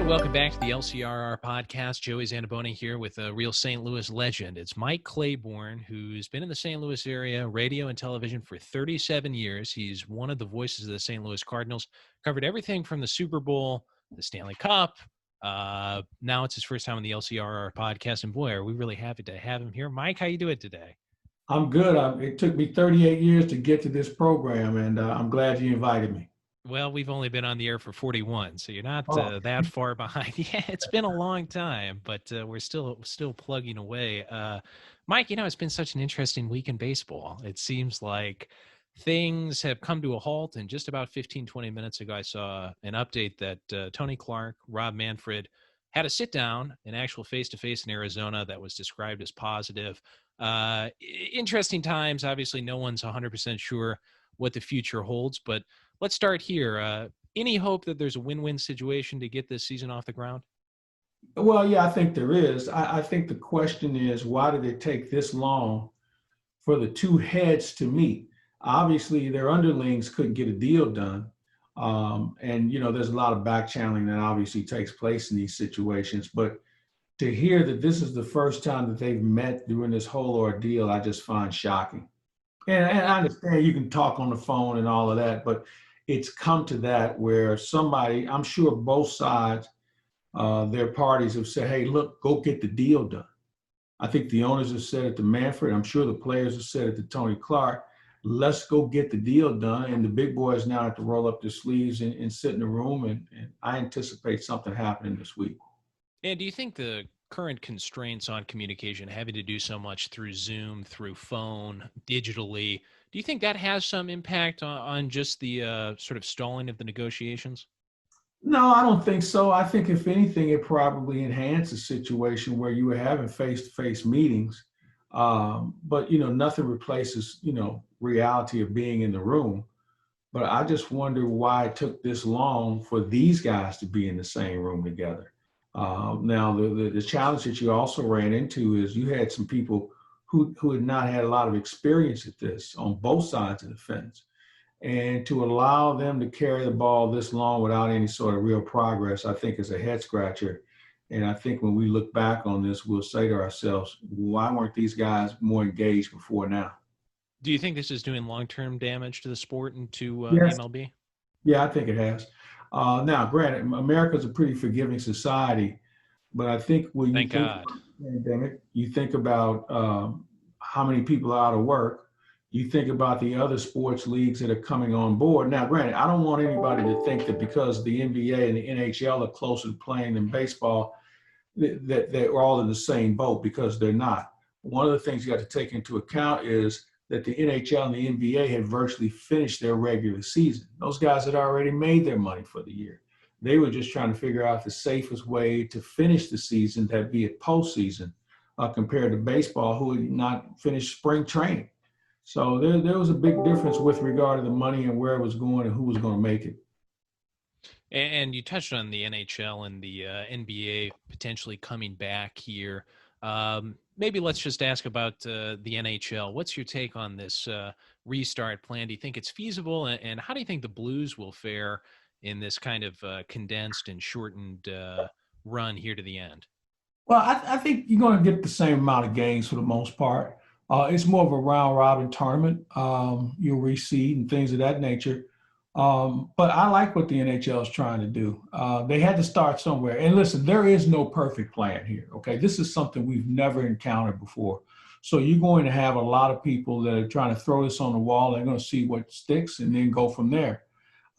And welcome back to the LCRR podcast. Joey Zanaboni here with a real St. Louis legend. It's Mike Claiborne, who's been in the St. Louis area, radio and television for 37 years. He's one of the voices of the St. Louis Cardinals, covered everything from the Super Bowl, the Stanley Cup. Now it's his first time on the LCRR podcast, and boy, are we really happy to have him here. Mike, how you doing today? I'm good. It took me 38 years to get to this program, and I'm glad you invited me. Well, we've only been on the air for 41, so you're not that far behind. Yeah, it's been a long time, but we're still plugging away. Mike, it's been such an interesting week in baseball. It seems like things have come to a halt, and just about 15, 20 minutes ago, I saw an update that Tony Clark, Rob Manfred had a sit-down, an actual face-to-face in Arizona that was described as positive. Interesting times. Obviously, no one's 100% sure what the future holds, but let's start here. Any hope that there's a win-win situation to get this season off the ground? Well, yeah, I think there is. I think the question is, why did it take this long for the two heads to meet? Obviously, their underlings couldn't get a deal done. And there's a lot of back channeling that obviously takes place in these situations. But to hear that this is the first time that they've met during this whole ordeal, I just find shocking. And I understand you can talk on the phone and all of that, but it's come to that where somebody, I'm sure both sides, their parties have said, hey, look, go get the deal done. I think the owners have said it to Manfred. I'm sure the players have said it to Tony Clark. Let's go get the deal done. And the big boys now have to roll up their sleeves and sit in the room. And I anticipate something happening this week. And do you think the current constraints on communication, having to do so much through Zoom, through phone, digitally, do you think that has some impact on just the sort of stalling of the negotiations? No, I don't think so. I think if anything, it probably enhanced a situation where you were having face-to-face meetings. But, nothing replaces, reality of being in the room. But I just wonder why it took this long for these guys to be in the same room together. Now, the challenge that you also ran into is you had some people who had not had a lot of experience at this on both sides of the fence. And to allow them to carry the ball this long without any sort of real progress, I think is a head scratcher. And I think when we look back on this, we'll say to ourselves, why weren't these guys more engaged before now? Do you think this is doing long-term damage to the sport and to Yes. MLB? Yeah, I think it has. Now, granted, America's a pretty forgiving society, but I think when you think about the pandemic, you think about how many people are out of work. You think about the other sports leagues that are coming on board. Now, granted, I don't want anybody to think that because the NBA and the NHL are closer to playing than baseball, that they're all in the same boat, because they're not. One of the things you got to take into account is that the NHL and the NBA had virtually finished their regular season. Those guys had already made their money for the year. They were just trying to figure out the safest way to finish the season, that be it postseason, compared to baseball, who had not finished spring training. So there was a big difference with regard to the money and where it was going and who was going to make it. And you touched on the NHL and the NBA potentially coming back here. Maybe let's just ask about the NHL. What's your take on this restart plan? Do you think it's feasible? And how do you think the Blues will fare in this kind of condensed and shortened run here to the end? Well, I think you're going to get the same amount of games for the most part. It's more of a round-robin tournament. You'll reseed and things of that nature. But I like what the NHL is trying to do. They had to start somewhere. And listen, there is no perfect plan here, okay? This is something we've never encountered before. So you're going to have a lot of people that are trying to throw this on the wall. They're going to see what sticks and then go from there.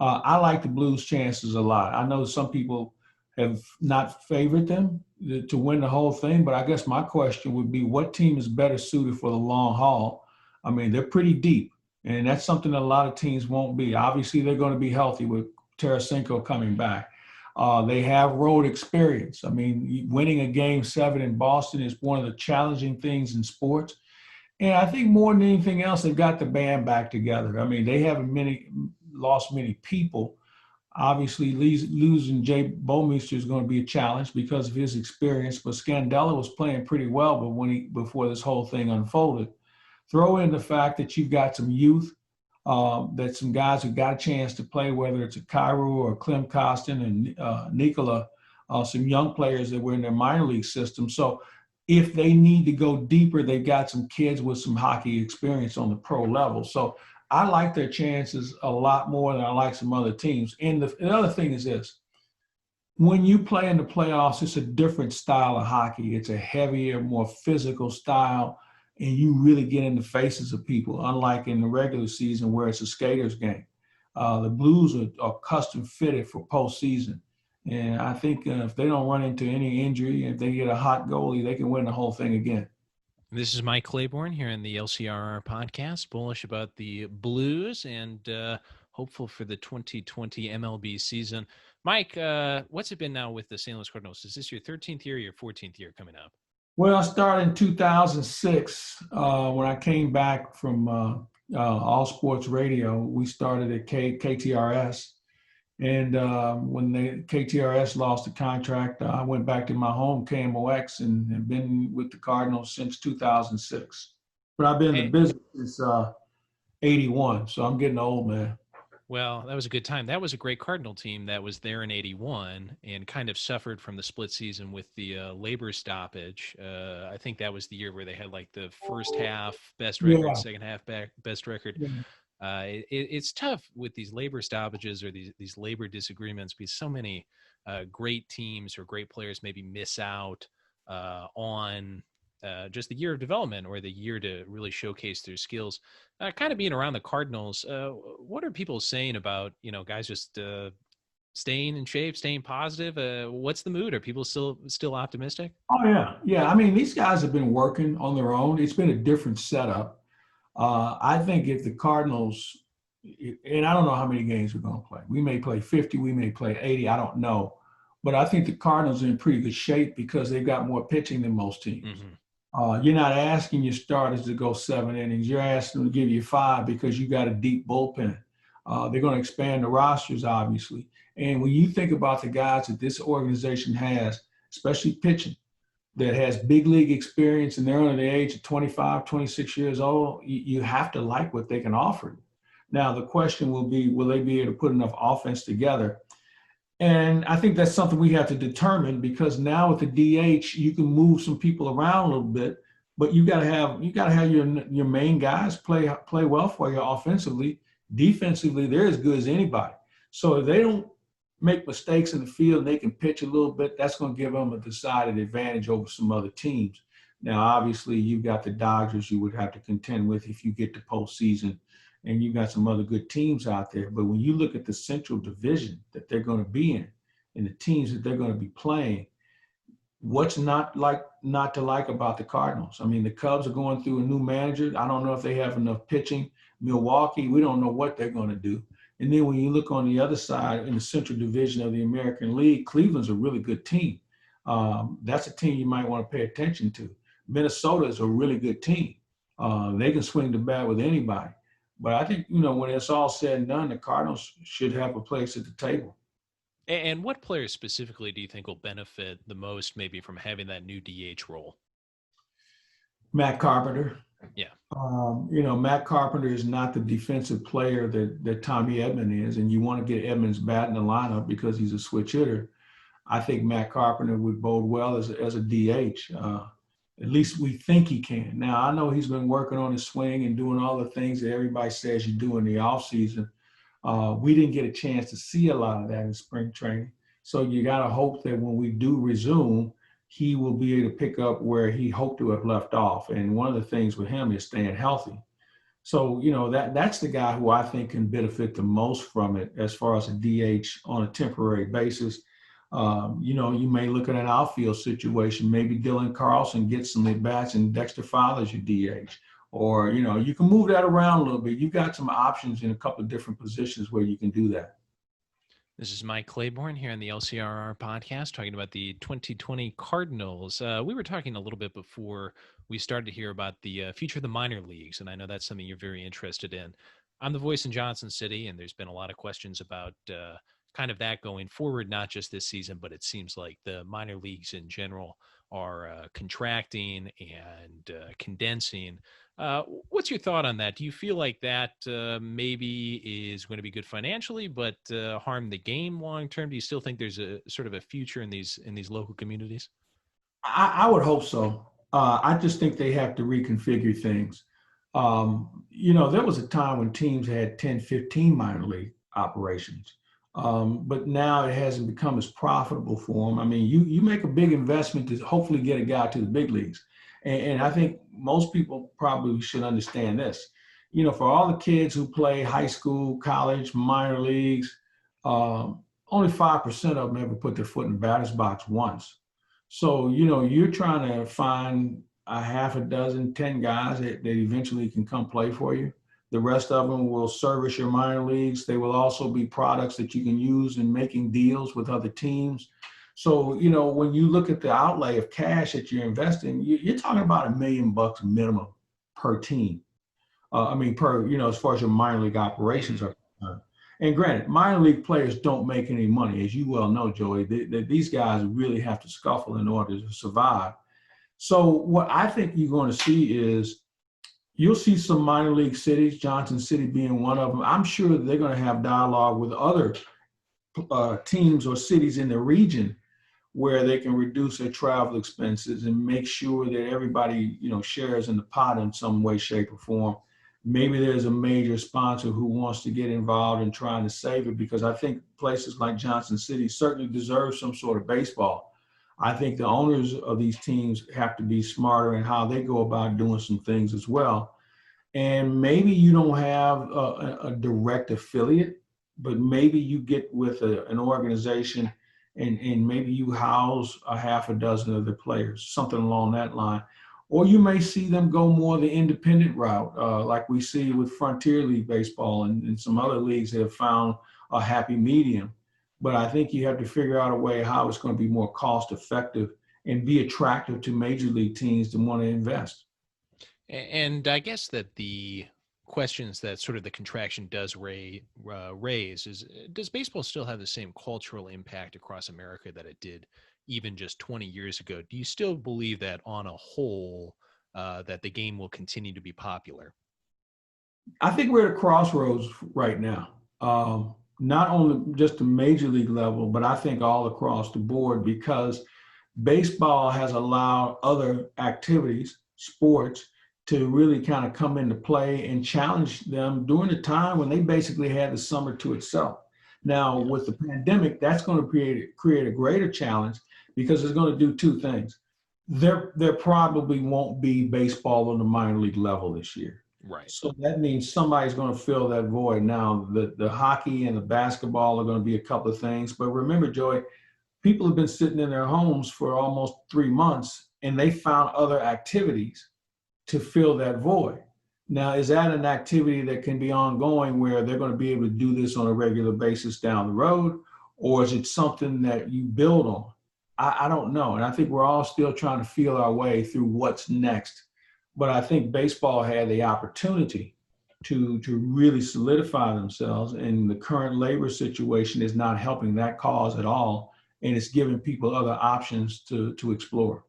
I like the Blues' chances a lot. I know some people have not favored them to win the whole thing, but I guess my question would be, what team is better suited for the long haul? I mean, they're pretty deep, and that's something that a lot of teams won't be. Obviously, they're going to be healthy with Tarasenko coming back. They have road experience. I mean, winning a Game 7 in Boston is one of the challenging things in sports. And I think more than anything else, they've got the band back together. I mean, they haven't lost many people. Obviously, losing Jay Bouwmeester is going to be a challenge because of his experience. But Scandella was playing pretty well, but before this whole thing unfolded, throw in the fact that you've got some youth, that some guys who got a chance to play, whether it's a Cairo or Clem Costin and Nikola some young players that were in their minor league system. So if they need to go deeper, they've got some kids with some hockey experience on the pro level. So I like their chances a lot more than I like some other teams. And the other thing is this: when you play in the playoffs, it's a different style of hockey. It's a heavier, more physical style, and you really get in the faces of people, unlike in the regular season where it's a skater's game. The Blues are custom fitted for postseason. And I think if they don't run into any injury, if they get a hot goalie, they can win the whole thing again. This is Mike Claiborne here in the LCRR podcast, bullish about the Blues and hopeful for the 2020 MLB season. Mike, what's it been now with the St. Louis Cardinals? Is this your 13th year or your 14th year coming up? Well, I started in 2006 when I came back from All Sports Radio. We started at KTRS. And when the KTRS lost the contract, I went back to my home, KMOX, and have been with the Cardinals since 2006. But I've been in the Hey, business since 81, so I'm getting old, man. well, that was a good time. That was a great Cardinal team that was there in 81 and kind of suffered from the split season with the labor stoppage. I think that was the year where they had like the first half best record, Yeah. second half best record. Yeah. It's tough with these labor stoppages or these labor disagreements because so many great teams or great players maybe miss out on just the year of development or the year to really showcase their skills. Kind of being around the Cardinals, what are people saying about guys just staying in shape, staying positive? What's the mood? Are people still optimistic? Oh, yeah. Yeah. I mean, these guys have been working on their own. It's been a different setup. I think if the Cardinals, and I don't know how many games we're going to play. We may play 50, we may play 80. I don't know. But I think the Cardinals are in pretty good shape because they've got more pitching than most teams. Mm-hmm. You're not asking your starters to go 7 innings. You're asking them to give you 5 because you got a deep bullpen. They're going to expand the rosters, obviously. And when you think about the guys that this organization has, especially pitching, that has big league experience and they're under the age of 25, 26 years old, you have to like what they can offer. Now, the question will be, will they be able to put enough offense together? And I think that's something we have to determine because now with the DH, you can move some people around a little bit, but you got to have your main guys play well for you offensively. Defensively, they're as good as anybody. So if they don't make mistakes in the field and they can pitch a little bit, that's going to give them a decided advantage over some other teams. Now, obviously, you've got the Dodgers you would have to contend with if you get to postseason, and you got some other good teams out there. But when you look at the Central Division that they're going to be in and the teams that they're going to be playing, what's not to like about the Cardinals? I mean, the Cubs are going through a new manager. I don't know if they have enough pitching. Milwaukee, we don't know what they're going to do. And then when you look on the other side in the Central Division of the American League, Cleveland's a really good team. That's a team you might want to pay attention to. Minnesota is a really good team. They can swing the bat with anybody. But I think, when it's all said and done, the Cardinals should have a place at the table. And what players specifically do you think will benefit the most, maybe from having that new DH role? Matt Carpenter. Yeah. Matt Carpenter is not the defensive player that Tommy Edman is, and you want to get Edman's bat in the lineup because he's a switch hitter. I think Matt Carpenter would bode well as a DH. At least we think he can. Now, I know he's been working on his swing and doing all the things that everybody says you do in the offseason. We didn't get a chance to see a lot of that in spring training. So you got to hope that when we do resume, he will be able to pick up where he hoped to have left off. And one of the things with him is staying healthy. So, that's the guy who I think can benefit the most from it as far as a DH on a temporary basis. You may look at an outfield situation. Maybe Dylan Carlson gets some at-bats and Dexter Fowler's your DH. Or, you can move that around a little bit. You've got some options in a couple of different positions where you can do that. This is Mike Claiborne here on the LCRR podcast talking about the 2020 Cardinals. We were talking a little bit before we started to hear about the future of the minor leagues, and I know that's something you're very interested in. I'm the voice in Johnson City, and there's been a lot of questions about kind of that going forward, not just this season, but it seems like the minor leagues in general are contracting and condensing. What's your thought on that? Do you feel like that maybe is going to be good financially, but harm the game long term? Do you still think there's a sort of a future in these local communities? I would hope so. I just think they have to reconfigure things. There was a time when teams had 10, 15 minor league operations, but now it hasn't become as profitable for them. I mean, you make a big investment to hopefully get a guy to the big leagues. And I think most people probably should understand this. For all the kids who play high school, college, minor leagues, only 5% of them ever put their foot in the batter's box once. So, you're trying to find a half a dozen, 10 guys that eventually can come play for you. The rest of them will service your minor leagues. They will also be products that you can use in making deals with other teams. So, when you look at the outlay of cash that you're investing, you're talking about $1 million minimum per team. I mean, as far as your minor league operations are concerned. And granted, minor league players don't make any money, as you well know, Joey. These guys really have to scuffle in order to survive. So what I think you're going to see is you'll see some minor league cities, Johnson City being one of them. I'm sure they're going to have dialogue with other teams or cities in the region where they can reduce their travel expenses and make sure that everybody, shares in the pot in some way, shape, or form. Maybe there's a major sponsor who wants to get involved in trying to save it, because I think places like Johnson City certainly deserve some sort of baseball. I think the owners of these teams have to be smarter in how they go about doing some things as well. And maybe you don't have a direct affiliate, but maybe you get with an organization and maybe you house a half a dozen of the players, something along that line. Or you may see them go more the independent route, like we see with Frontier League Baseball and some other leagues that have found a happy medium. But I think you have to figure out a way how it's going to be more cost effective and be attractive to major league teams to want to invest. And I guess that the questions that sort of the contraction does raise is, does baseball still have the same cultural impact across America that it did even just 20 years ago? Do you still believe that on a whole, that the game will continue to be popular? I think we're at a crossroads right now. Not only just the major league level, but I think all across the board, because baseball has allowed other activities, sports, to really kind of come into play and challenge them during a time when they basically had the summer to itself. Now, Yeah. with the pandemic, that's going to create a greater challenge, because it's going to do two things. There probably won't be baseball on the minor league level this year. Right. So that means somebody's going to fill that void. Now, the hockey and the basketball are going to be a couple of things. But remember, Joey, people have been sitting in their homes for almost 3 months, and they found other activities to fill that void. Now, is that an activity that can be ongoing where they're going to be able to do this on a regular basis down the road? Or is it something that you build on? I don't know. And I think we're all still trying to feel our way through what's next. But I think baseball had the opportunity to really solidify themselves. And the current labor situation is not helping that cause at all. And it's giving people other options to explore.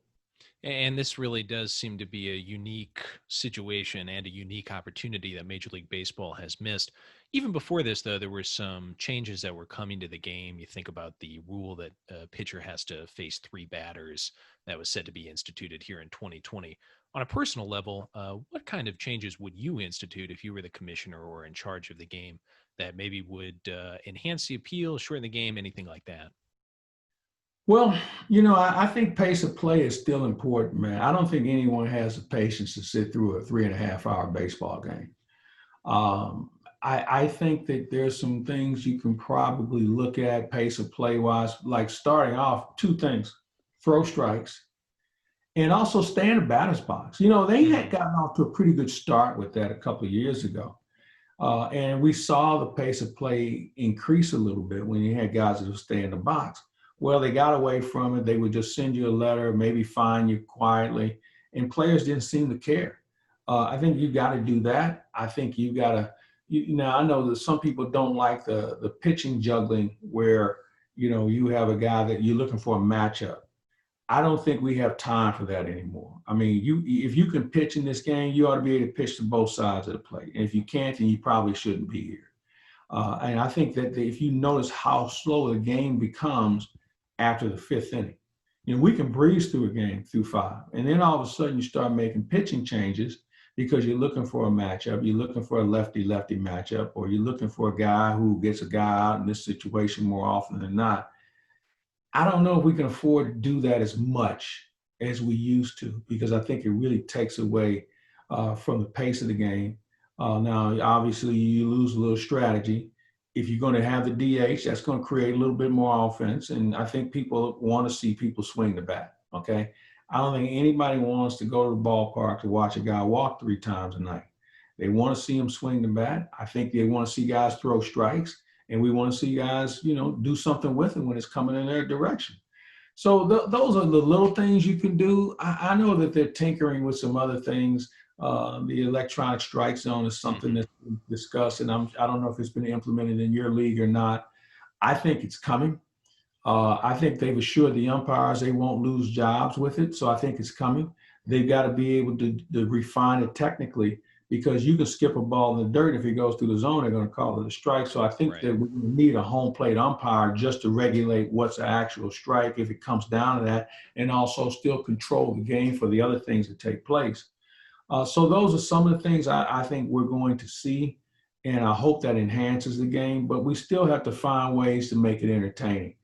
And this really does seem to be a unique situation and a unique opportunity that Major League Baseball has missed. Even before this, though, there were some changes that were coming to the game. You think about the rule that a pitcher has to face three batters that was said to be instituted here in 2020. On a personal level, what kind of changes would you institute if you were the commissioner or in charge of the game that maybe would enhance the appeal, shorten the game, anything like that? Well, I think pace of play is still important, man. I don't think anyone has the patience to sit through a 3.5 hour baseball game. Um, I think that there's some things you can probably look at pace of play wise, like starting off two things: throw strikes and also stay in the batter's box. They had Mm, gotten off to a pretty good start with that a couple of years ago. And we saw the pace of play increase a little bit when you had guys that would stay in the box. Well, they got away from it. They would just send you a letter, maybe fine you quietly, and players didn't seem to care. I think you got to do that. I think you got to. Now I know that some people don't like the pitching juggling where you have a guy that you're looking for a matchup. I don't think we have time for that anymore. I mean, if you can pitch in this game, you ought to be able to pitch to both sides of the plate. And if you can't, then you probably shouldn't be here. And I think that if you notice how slow the game becomes after the fifth inning, we can breeze through a game through five. And then all of a sudden you start making pitching changes because you're looking for a matchup. You're looking for a lefty-lefty matchup, or you're looking for a guy who gets a guy out in this situation more often than not. I don't know if we can afford to do that as much as we used to, because I think it really takes away from the pace of the game. Now, obviously, you lose a little strategy. If you're going to have the DH, that's going to create a little bit more offense. And I think people want to see people swing the bat. Okay. I don't think anybody wants to go to the ballpark to watch a guy walk 3 times a night. They want to see him swing the bat. I think they want to see guys throw strikes, and we want to see guys, do something with it when it's coming in their direction. So those are the little things you can do. I know that they're tinkering with some other things. The electronic strike zone is something that's been discussed, and I don't know if it's been implemented in your league or not. I think it's coming. I think they've assured the umpires they won't lose jobs with it, so I think it's coming. They've got to be able to refine it technically, because you can skip a ball in the dirt. If it goes through the zone, they're going to call it a strike. So I think that we need a home plate umpire just to regulate what's an actual strike if it comes down to that, and also still control the game for the other things that take place. So those are some of the things I think we're going to see, and I hope that enhances the game, but we still have to find ways to make it entertaining.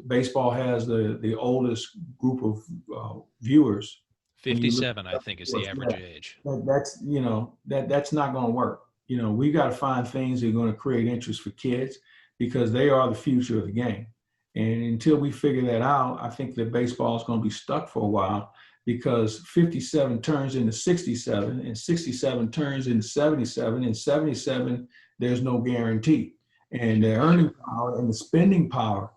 Baseball has the oldest group of viewers. 57, I think, is the average age. That's not going to work. We got to find things that are going to create interest for kids, because they are the future of the game. And until we figure that out, I think that baseball is going to be stuck for a while, because 57 turns into 67, and 67 turns into 77, and 77, there's no guarantee. And the earning power and the spending power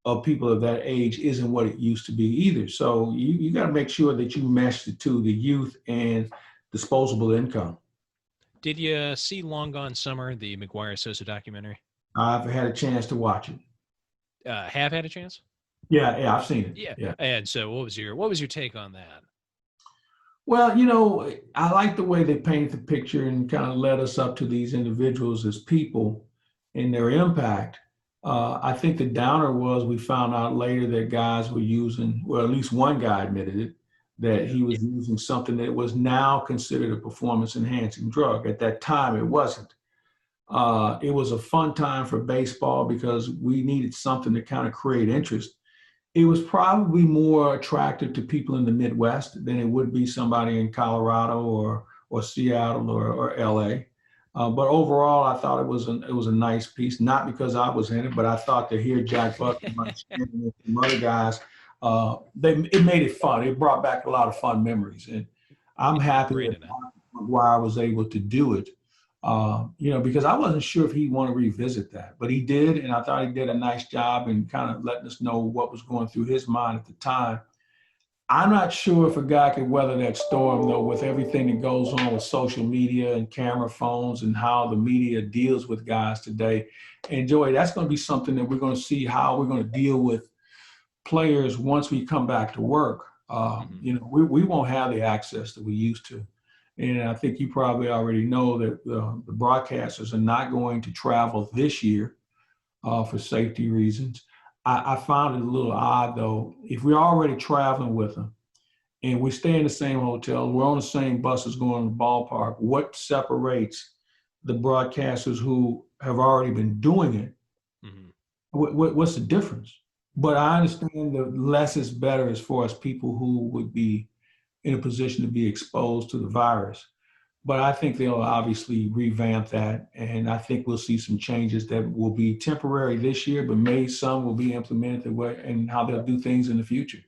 of people of that age isn't what it used to be either. So you got to make sure that you mesh the two, the youth and disposable income. Did you see Long Gone Summer, the McGuire Sosa documentary? I've had a chance to watch it. Have had a chance? Yeah, I've seen it. Yeah. And so what was your take on that? Well, I like the way they painted the picture and kind of led us up to these individuals as people and their impact. I think the downer was we found out later that guys were using, well, at least one guy admitted it, that he was using something that was now considered a performance-enhancing drug. At that time, it wasn't. It was a fun time for baseball because we needed something to kind of create interest. It was probably more attractive to people in the Midwest than it would be somebody in Colorado or Seattle or LA. But overall, I thought it was a nice piece, not because I was in it, but I thought to hear Jack Buck and some other guys, it made it fun. It brought back a lot of fun memories. And I'm happy that McGuire was able to do it, because I wasn't sure if he'd want to revisit that, but he did. And I thought he did a nice job in kind of letting us know what was going through his mind at the time. I'm not sure if a guy could weather that storm, though, with everything that goes on with social media and camera phones and how the media deals with guys today. And Joey, that's going to be something that we're going to see how we're going to deal with players once we come back to work. We won't have the access that we used to. And I think you probably already know that the broadcasters are not going to travel this year for safety reasons. I found it a little odd, though. If we're already traveling with them and we stay in the same hotel, we're on the same buses going to the ballpark, what separates the broadcasters who have already been doing it? What's the difference? But I understand the less is better as far as people who would be in a position to be exposed to the virus. But I think they'll obviously revamp that. And I think we'll see some changes that will be temporary this year, but maybe some will be implemented the way and how they'll do things in the future.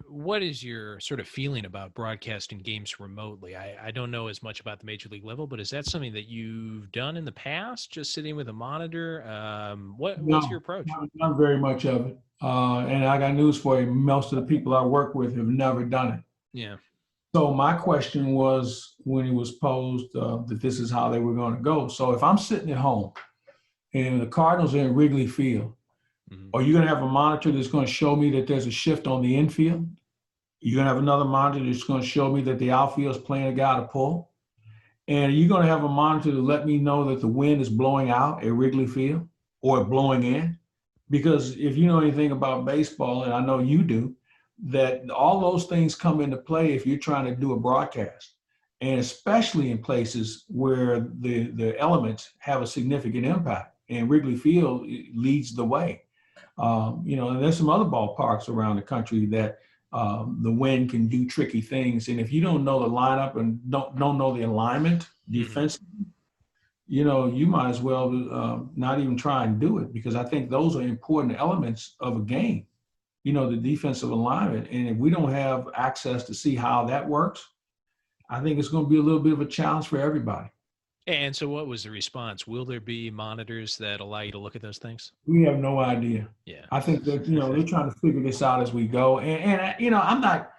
What is your sort of feeling about broadcasting games remotely? I don't know as much about the major league level, but is that something that you've done in the past, just sitting with a monitor? What's your approach? Not very much of it. And I got news for you. Most of the people I work with have never done it. Yeah. So my question was, when it was posed that this is how they were going to go. So if I'm sitting at home and the Cardinals are in Wrigley Field Mhm. Or you're going to have a monitor that's going to show me that there's a shift on the infield. You're going to have another monitor that's going to show me that the outfield is playing a guy to pull. And you're going to have a monitor to let me know that the wind is blowing out at Wrigley Field or blowing in. Because if you know anything about baseball, and I know you do, that all those things come into play if you're trying to do a broadcast. And especially in places where the elements have a significant impact. And Wrigley Field leads the way. And there's some other ballparks around the country that the wind can do tricky things. And if you don't know the lineup and don't know the alignment Mhm. defensively, you might as well not even try and do it, because I think those are important elements of a game. The defensive alignment, and if we don't have access to see how that works, I think it's going to be a little bit of a challenge for everybody. And so what was the response? Will there be monitors that allow you to look at those things? We have no idea. Yeah. I think that they're trying to figure this out as we go, and I'm not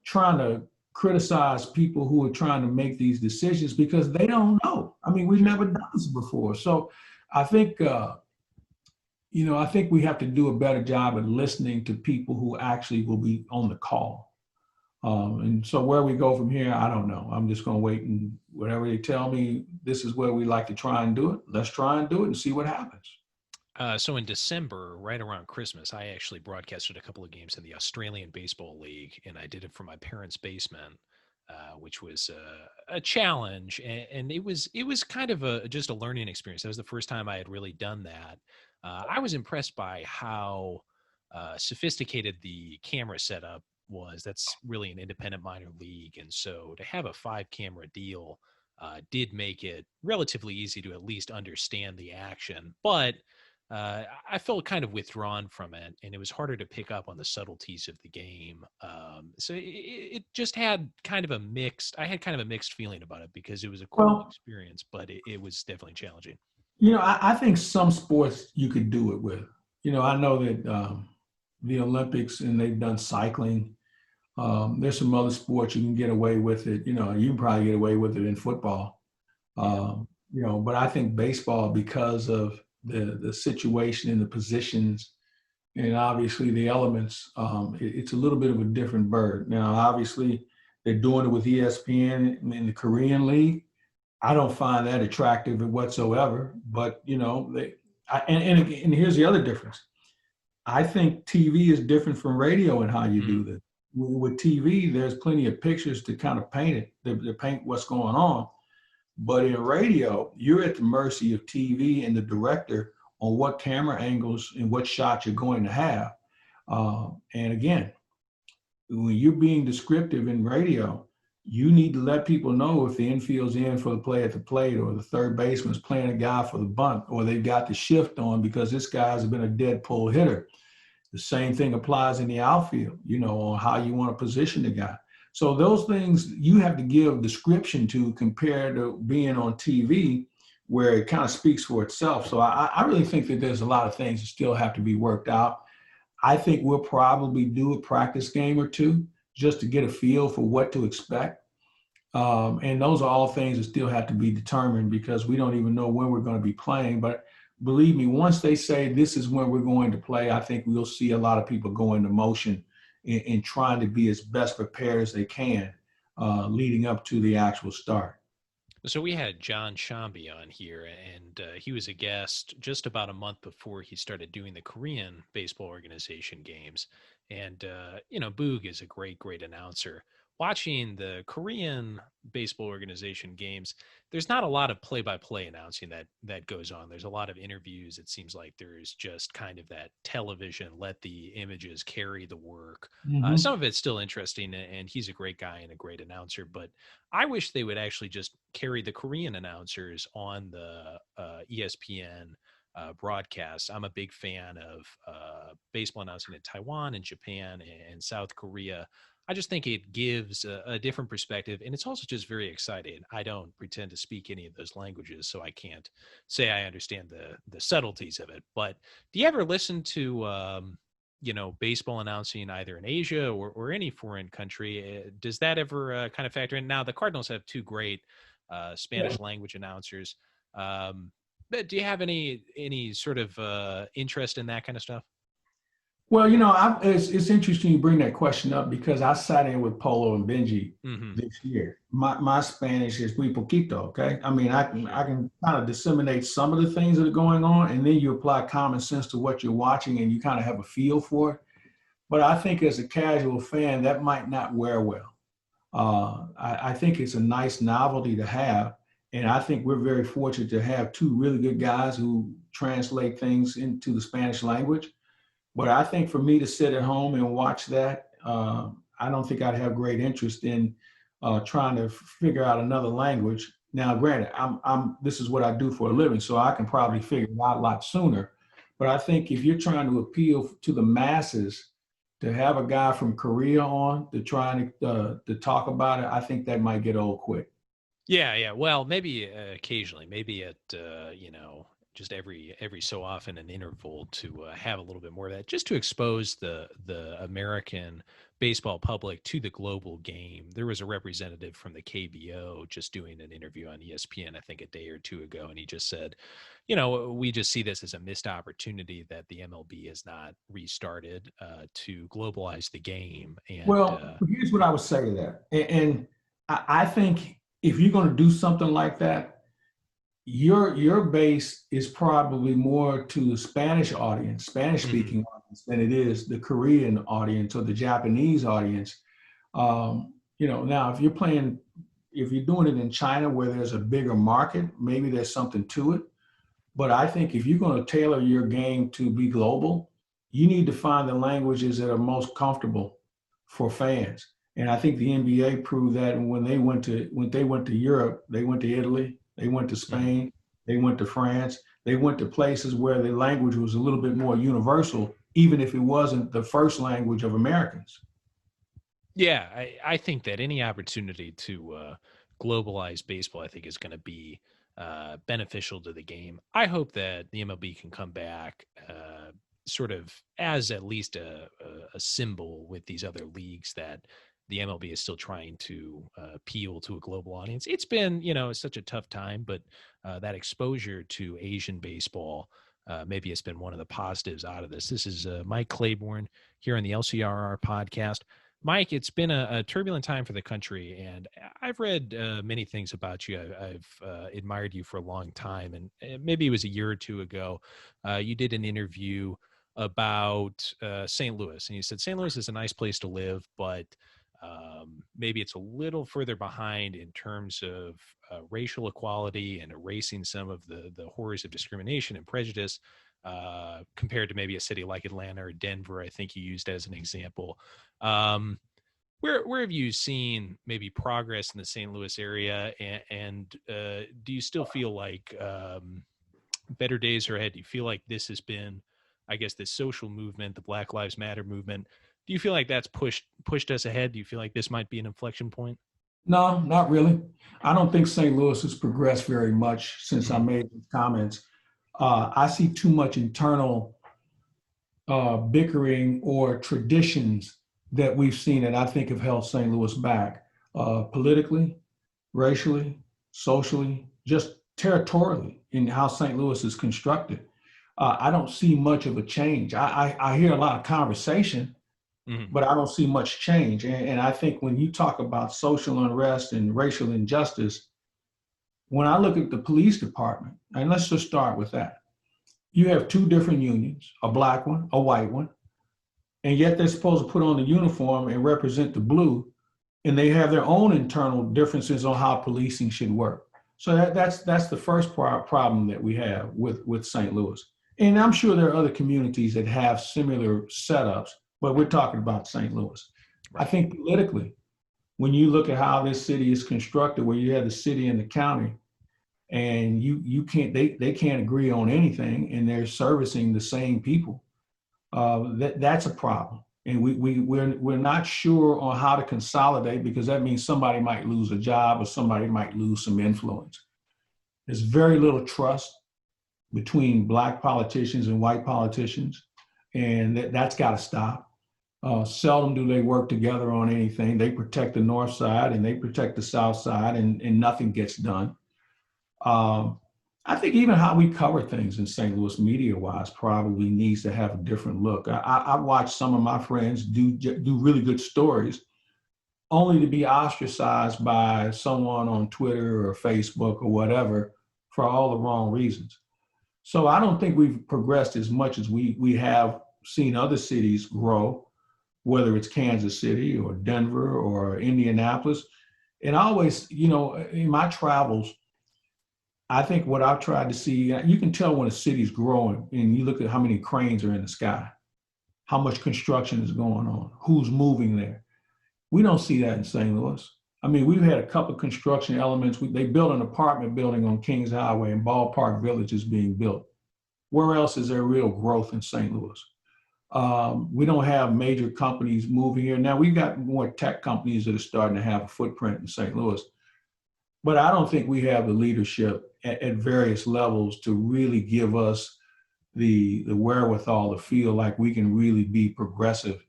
trying to criticize people who are trying to make these decisions because they don't know. I mean, we've Sure. never done this before. So I think, I think we have to do a better job at listening to people who actually will be on the call. And so where we go from here, I don't know. I'm just going to wait, and whatever they tell me, this is where we like to try and do it. Let's try and do it and see what happens. So in December, right around Christmas, I actually broadcasted a couple of games in the Australian Baseball League, and I did it from my parents' basement, which was a challenge, and it was kind of just a learning experience. That was the first time I had really done that. I was impressed by how sophisticated the camera setup was. That's really an independent minor league, and so to have a 5 camera deal did make it relatively easy to at least understand the action, but I felt kind of withdrawn from it, and it was harder to pick up on the subtleties of the game. So it just had kind of a mixed. I had kind of a mixed feeling about it because it was a cool Well, experience, but it was definitely challenging. I think some sports you could do it with. I know that the Olympics, and they've done cycling. There's some other sports you can get away with it. You can probably get away with it in football. Yeah. But I think baseball, because of the situation and the positions, and obviously the elements, it's a little bit of a different bird. Now, obviously, they're doing it with ESPN in the Korean League. I don't find that attractive whatsoever. But and here's the other difference. I think TV is different from radio in how you Mm. do this. With TV, there's plenty of pictures to kind of paint it, to paint what's going on. But in radio, you're at the mercy of TV and the director on what camera angles and what shots you're going to have. And again, when you're being descriptive in radio, you need to let people know if the infield's in for the play at the plate, or the third baseman's playing a guy for the bunt, or they've got the shift on because this guy's been a dead pull hitter. The same thing applies in the outfield, on how you want to position the guy. So those things you have to give description to, compared to being on TV, where it kind of speaks for itself. So I really think that there's a lot of things that still have to be worked out. I think we'll probably do a practice game or two just to get a feel for what to expect. And those are all things that still have to be determined, because we don't even know when we're going to be playing. But believe me, once they say this is when we're going to play, I think we'll see a lot of people go into motion in trying to be as best prepared as they can leading up to the actual start. So we had John Shambi on here, and he was a guest just about a month before he started doing the Korean Baseball Organization games. And Boog is a great, great announcer. Watching the Korean Baseball Organization games, there's not a lot of play-by-play announcing that goes on. There's a lot of interviews. It seems like there's just kind of that television, let the images carry the work. Mm-hmm. Some of it's still interesting, and he's a great guy and a great announcer, but I wish they would actually just carry the Korean announcers on the ESPN broadcast. I'm a big fan of baseball announcing in Taiwan and Japan and South Korea. I just think it gives a different perspective, and it's also just very exciting. I don't pretend to speak any of those languages, so I can't say I understand the subtleties of it. But do you ever listen to baseball announcing either in Asia or any foreign country? Does that ever kind of factor in? Now, the Cardinals have two great Yeah. Spanish language announcers. But do you have any sort of interest in that kind of stuff? Well, it's interesting you bring that question up because I sat in with Polo and Benji Hmm. this year. My Spanish is muy poquito. Okay, I mean I Sure. can kind of disseminate some of the things that are going on, and then you apply common sense to what you're watching, and you kind of have a feel for it. But I think as a casual fan, that might not wear well. I think it's a nice novelty to have. And I think we're very fortunate to have two really good guys who translate things into the Spanish language. But I think for me to sit at home and watch that, I don't think I'd have great interest in trying to figure out another language. Now, granted, this is what I do for a living, so I can probably Right. figure it out a lot sooner. But I think if you're trying to appeal to the masses, to have a guy from Korea on to try to talk about it, I think that might get old quick. Yeah, yeah. Well, maybe occasionally, maybe at just every so often an interval to have a little bit more of that, just to expose the American baseball public to the global game. There was a representative from the KBO just doing an interview on ESPN, I think a day or two ago, and he just said, we just see this as a missed opportunity that the MLB has not restarted to globalize the game, and Well, here's what I would say to that. And I think if you're going to do something like that, your base is probably more to the Spanish audience, Spanish mhm. speaking audience, than it is the Korean audience or the Japanese audience. Now if you're doing it in China where there's a bigger market, maybe there's something to it. But I think if you're going to tailor your game to be global, you need to find the languages that are most comfortable for fans. And I think the NBA proved that when they went to Europe, they went to Italy, they went to Mhm. Spain, they went to France, they went to places where the language was a little bit more universal, even if it wasn't the first language of Americans. Yeah, I think that any opportunity to globalize baseball, I think, is going to be beneficial to the game. I hope that the MLB can come back sort of as at least a symbol with these other leagues that the MLB is still trying to appeal to a global audience. It's been, such a tough time, but that exposure to Asian baseball. Maybe it's been one of the positives out of this. This is Mike Claiborne here on the LCRR podcast. Mike, it's been a turbulent time for the country, and I've read many things about you. I've admired you for a long time, and maybe it was a year or two ago, you did an interview about St. Louis, and you said St. Louis is a nice place to live, but maybe it's a little further behind in terms of racial equality and erasing some of the horrors of discrimination and prejudice compared to maybe a city like Atlanta or Denver. I think you used as an example. Um, where have you seen maybe progress in the St. Louis area, and do you still feel like better days are ahead? Do you feel like this has been, I guess, this social movement, the Black Lives Matter movement? Do you feel like that's pushed us ahead? Do you feel like this might be an inflection point? No, not really. I don't think St. Louis has progressed very much since I Mhm. made these comments. I see too much internal bickering or traditions that we've seen that I think have held St. Louis back politically, racially, socially, just territorially in how St. Louis is constructed. I don't see much of a change. I hear a lot of conversation, Mhm. but I don't see much change. And I think when you talk about social unrest and racial injustice, when I look at the police department, and let's just start with that, you have two different unions, a black one, a white one, and yet they're supposed to put on the uniform and represent the blue, and they have their own internal differences on how policing should work. So that's the first problem that we have with St. Louis, and I'm sure there are other communities that have similar setups, but we're talking about St. Louis. I Right. think politically, when you look at how this city is constructed, where you have the city and the county, and you can't they can't agree on anything, and they're servicing the same people, that's a problem. And we're not sure on how to consolidate because that means somebody might lose a job or somebody might lose some influence. There's very little trust between black politicians and white politicians, and that's got to stop. Seldom do they work together on anything. They protect the north side and they protect the south side, and nothing gets done. Um, I think even how we cover things in St. Louis media-wise probably needs to have a different look. I watched some of my friends do really good stories, only to be ostracized by someone on Twitter or Facebook or whatever for all the wrong reasons. So I don't think we've progressed as much as we have seen other cities grow, whether it's Kansas City or Denver or Indianapolis. And I always, in my travels, I think what I've tried to see, you can tell when a city's growing and you look at how many cranes are in the sky, how much construction is going on, who's moving there. We don't see that in St. Louis. I mean, we've had a couple of construction elements. They built an apartment building on Kings Highway and Ballpark Village is being built. Where else is there real growth in St. Louis? We don't have major companies moving here. Now we've got more tech companies that are starting to have a footprint in St. Louis, but I don't think we have the leadership at various levels to really give us the wherewithal to feel like we can really be progressive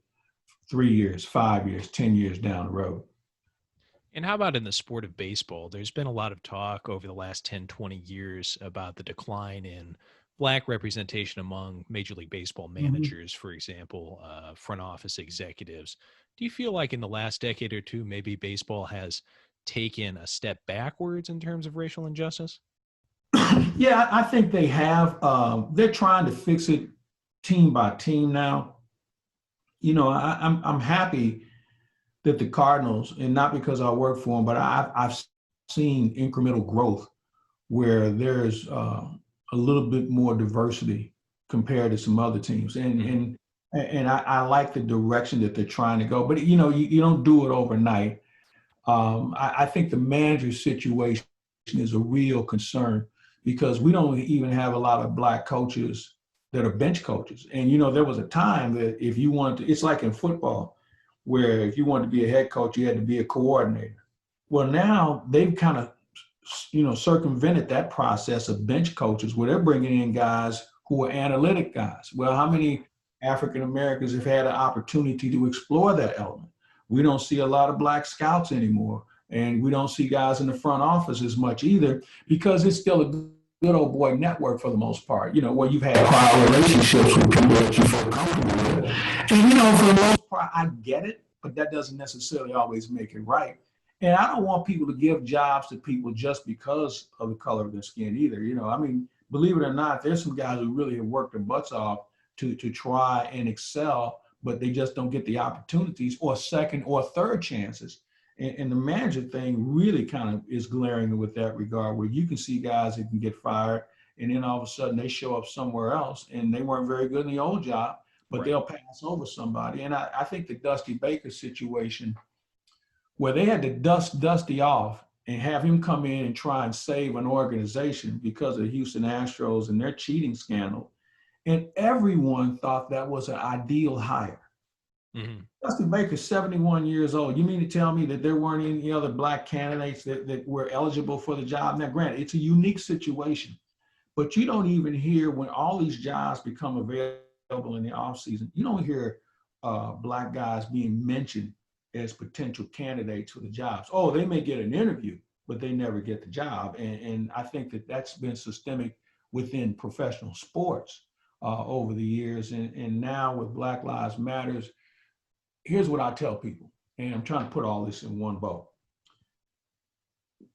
3 years, 5 years, 10 years down the road. And how about in the sport of baseball? There's been a lot of talk over the last 10, 20 years about the decline in Black representation among Major League Baseball Mm-hmm. managers, for example, front office executives. Do you feel like in the last decade or two, maybe baseball has taken a step backwards in terms of racial injustice? Yeah, I think they have. They're trying to fix it team by team now. I'm happy that the Cardinals, and not because I work for them, but I've seen incremental growth where there's a little bit more diversity compared to some other teams, and I like the direction that they're trying to go. But you don't do it overnight. I think the manager situation is a real concern because we don't even have a lot of Black coaches that are bench coaches. And there was a time that if you wanted to, it's like in football, where if you wanted to be a head coach, you had to be a coordinator. Well, now they've kind of circumvented that process of bench coaches where they're bringing in guys who are analytic guys. Well, how many African Americans have had an opportunity to explore that element? We don't see a lot of Black scouts anymore, and we don't see guys in the front office as much either because it's still a good old boy network for the most part, where you've had prior relationships with people that you feel comfortable with. And for the most part, I get it, but that doesn't necessarily always make it right. And I don't want people to give jobs to people just because of the color of their skin either. I mean, believe it or not, there's some guys who really have worked their butts off to try and excel, but they just don't get the opportunities or second or third chances. And the manager thing really kind of is glaring with that regard, where you can see guys that can get fired, and then all of a sudden they show up somewhere else and they weren't very good in the old job, but Right. they'll pass over somebody. And I think the Dusty Baker situation, where they had to dust Dusty off and have him come in and try and save an organization because of the Houston Astros and their cheating scandal. And everyone thought that was an ideal hire. Mm-hmm. Dusty Baker's 71 years old. You mean to tell me that there weren't any other Black candidates that were eligible for the job? Now, granted, it's a unique situation, but you don't even hear when all these jobs become available in the offseason, you don't hear Black guys being mentioned as potential candidates for the jobs. Oh, they may get an interview, but they never get the job. And I think that that's been systemic within professional sports over the years. And now with Black Lives Matters, here's what I tell people, and I'm trying to put all this in one boat.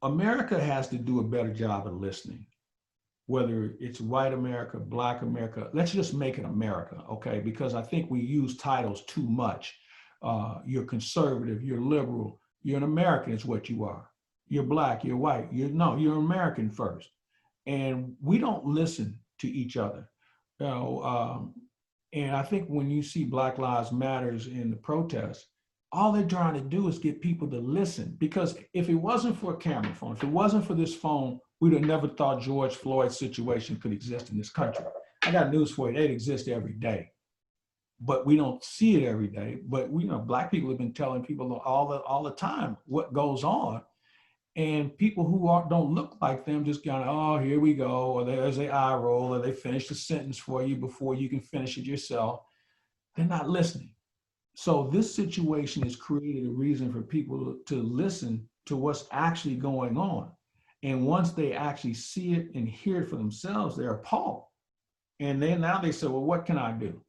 America has to do a better job of listening, whether it's white America, Black America. Let's just make it America, okay? Because I think we use titles too much. You're conservative, you're liberal, you're an American is what you are. You're Black, you're white. You're American first. And we don't listen to each other. You know, and I think when you see Black Lives Matters in the protests, all they're trying to do is get people to listen. Because if it wasn't for a camera phone, if it wasn't for this phone, we'd have never thought George Floyd's situation could exist in this country. I got news for you, it exists every day. But we don't see it every day. But Black people have been telling people all the time what goes on. And people who don't look like them just kind of, oh, here we go, or there's an eye roll, or they finish the sentence for you before you can finish it yourself. They're not listening. So this situation has created a reason for people to listen to what's actually going on. And once they actually see it and hear it for themselves, they're appalled. And then now they say, well, what can I do?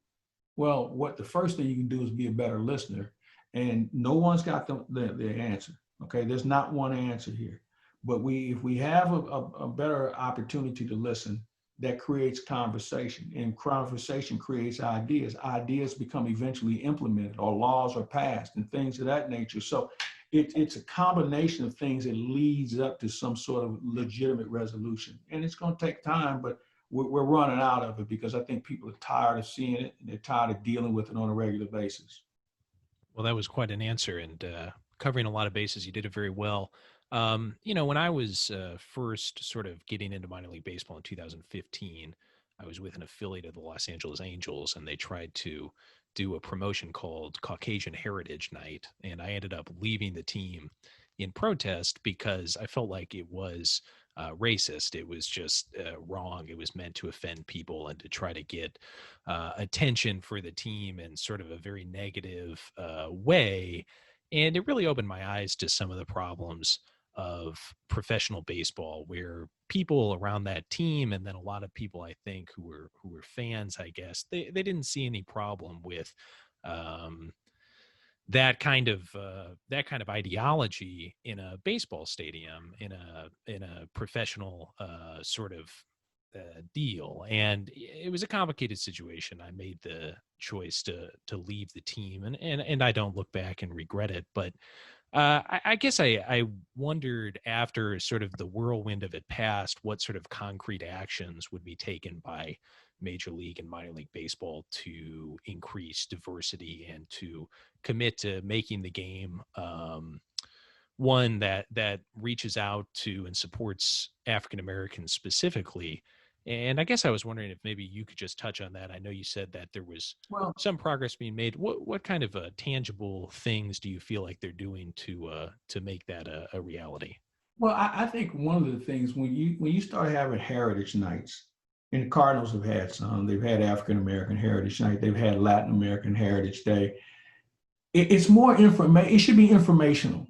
Well, what the first thing you can do is be a better listener. And no one's got the answer. Okay. There's not one answer here. But if we have a better opportunity to listen, that creates conversation, and conversation creates ideas. Ideas become eventually implemented, or laws are passed, and things of that nature. So it's a combination of things that leads up to some sort of legitimate resolution. And it's going to take time, but we're running out of it because I think people are tired of seeing it and they're tired of dealing with it on a regular basis. Well, that was quite an answer, and covering a lot of bases. You did it very well. When I was first sort of getting into minor league baseball in 2015, I was with an affiliate of the Los Angeles Angels, and they tried to do a promotion called Caucasian Heritage Night, and I ended up leaving the team in protest because I felt like it was racist. It was just wrong. It was meant to offend people and to try to get attention for the team in sort of a very negative way. And it really opened my eyes to some of the problems of professional baseball, where people around that team, and then a lot of people I think who were fans, I guess, they didn't see any problem with um, that kind of ideology in a baseball stadium, in a professional sort of deal. And it was a complicated situation. I made the choice to leave the team, and I don't look back and regret it. But I guess I wondered, after sort of the whirlwind of it passed, what sort of concrete actions would be taken by Major League and minor league baseball to increase diversity and to commit to making the game one that reaches out to and supports African Americans specifically. And I guess I was wondering if maybe you could just touch on that. I know you said that there was Well, some progress being made. What kind of tangible things do you feel like they're doing to make that a reality? well, I think one of the things when you start having heritage nights, and the Cardinals have had some, they've had African American Heritage Night, they've had Latin American Heritage Day. It's more information. It should be informational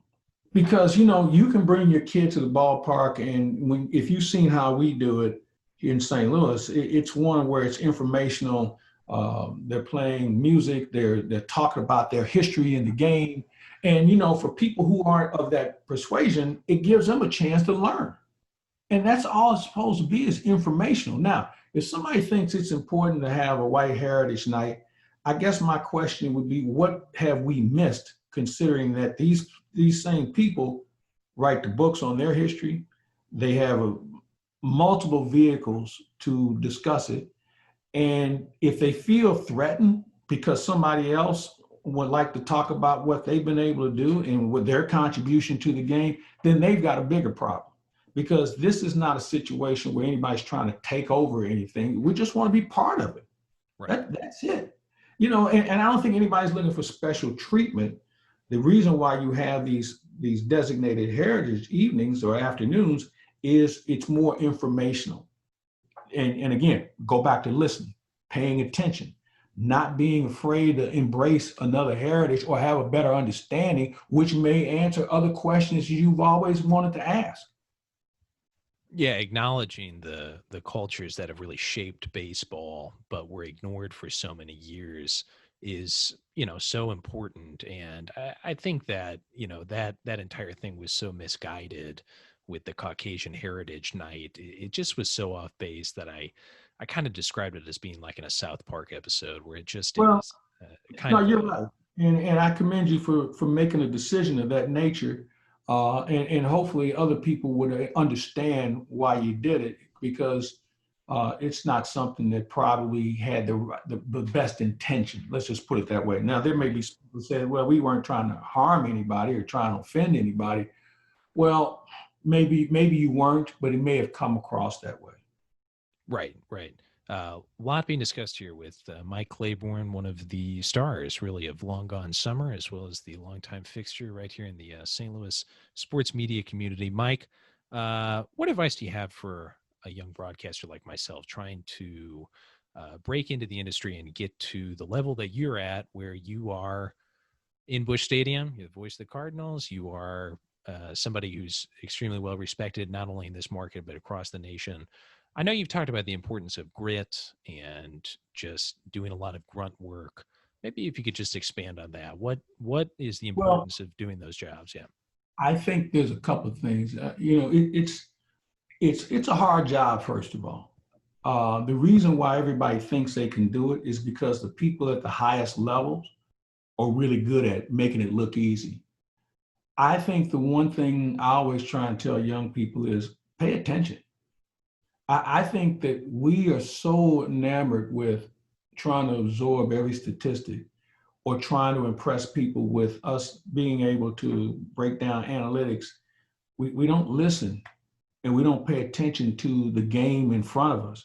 because you can bring your kid to the ballpark, and if you've seen how we do it in St. Louis, it's one where it's informational. They're playing music, they're talking about their history in the game, and for people who aren't of that persuasion, it gives them a chance to learn. And that's all it's supposed to be, is informational. Now, if somebody thinks it's important to have a white heritage night, I guess my question would be, what have we missed, considering that these same people write the books on their history? They have multiple vehicles to discuss it. And if they feel threatened because somebody else would like to talk about what they've been able to do and with their contribution to the game, then they've got a bigger problem. Because this is not a situation where anybody's trying to take over anything. We just want to be part of it. Right. That's it. And I don't think anybody's looking for special treatment. The reason why you have these designated heritage evenings or afternoons is it's more informational. And again, go back to listening, paying attention, not being afraid to embrace another heritage or have a better understanding, which may answer other questions you've always wanted to ask. Yeah, acknowledging the cultures that have really shaped baseball, but were ignored for so many years, is so important. And I think that that entire thing was so misguided with the Caucasian Heritage Night. It just was so off base that I kind of described it as being like in a South Park episode, where it just Well, is kind no, of you're a right. And I commend you for making a decision of that nature. And hopefully other people would understand why you did it, because it's not something that probably had the best intention. Let's just put it that way. Now, there may be people who say, well, we weren't trying to harm anybody or trying to offend anybody. Well, maybe you weren't, but it may have come across that way. right, right. A lot being discussed here with Mike Claiborne, one of the stars, really, of Long Gone Summer, as well as the longtime fixture right here in the St. Louis sports media community. Mike, what advice do you have for a young broadcaster like myself trying to break into the industry and get to the level that you're at, where you are in Busch Stadium, you're the voice of the Cardinals, you are somebody who's extremely well respected, not only in this market, but across the nation. I know you've talked about the importance of grit and just doing a lot of grunt work. Maybe if you could just expand on that. What is the Well, importance of doing those jobs? Yeah. I think there's a couple of things. It's a hard job, first of all. The reason why everybody thinks they can do it is because the people at the highest levels are really good at making it look easy. I think the one thing I always try and tell young people is pay attention. I think that we are so enamored with trying to absorb every statistic or trying to impress people with us being able to break down analytics. We don't listen and we don't pay attention to the game in front of us.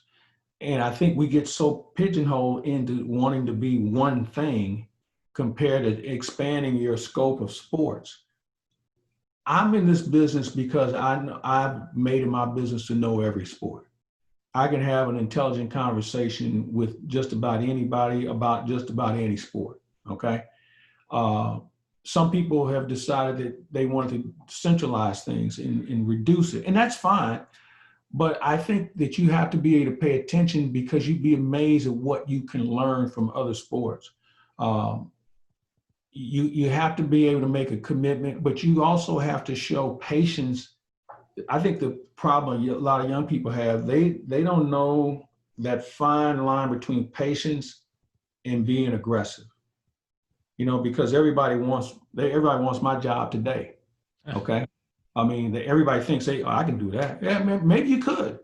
And I think we get so pigeonholed into wanting to be one thing compared to expanding your scope of sports. I'm in this business because I've made it my business to know every sport. I can have an intelligent conversation with just about anybody about just about any sport. Okay. Uh, some people have decided that they want to centralize things and reduce it, and that's fine. But I think that you have to be able to pay attention because you'd be amazed at what you can learn from other sports. Um, you have to be able to make a commitment, but you also have to show patience. I think the problem a lot of young people have, they don't know that fine line between patience and being aggressive. Because everybody wants my job today. Okay. I mean, everybody thinks I can do that. Yeah, maybe you could,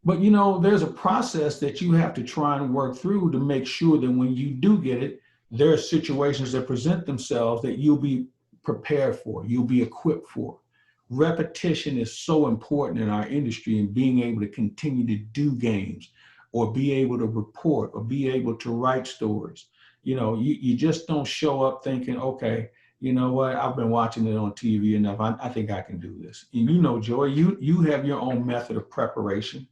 but there's a process that you have to try and work through to make sure that when you do get it, there are situations that present themselves that you'll be prepared for, you'll be equipped for. Repetition is so important in our industry and being able to continue to do games or be able to report or be able to write stories. You just don't show up thinking, okay, you know what, I've been watching it on TV enough. I think I can do this. And Joy, you have your own method of preparation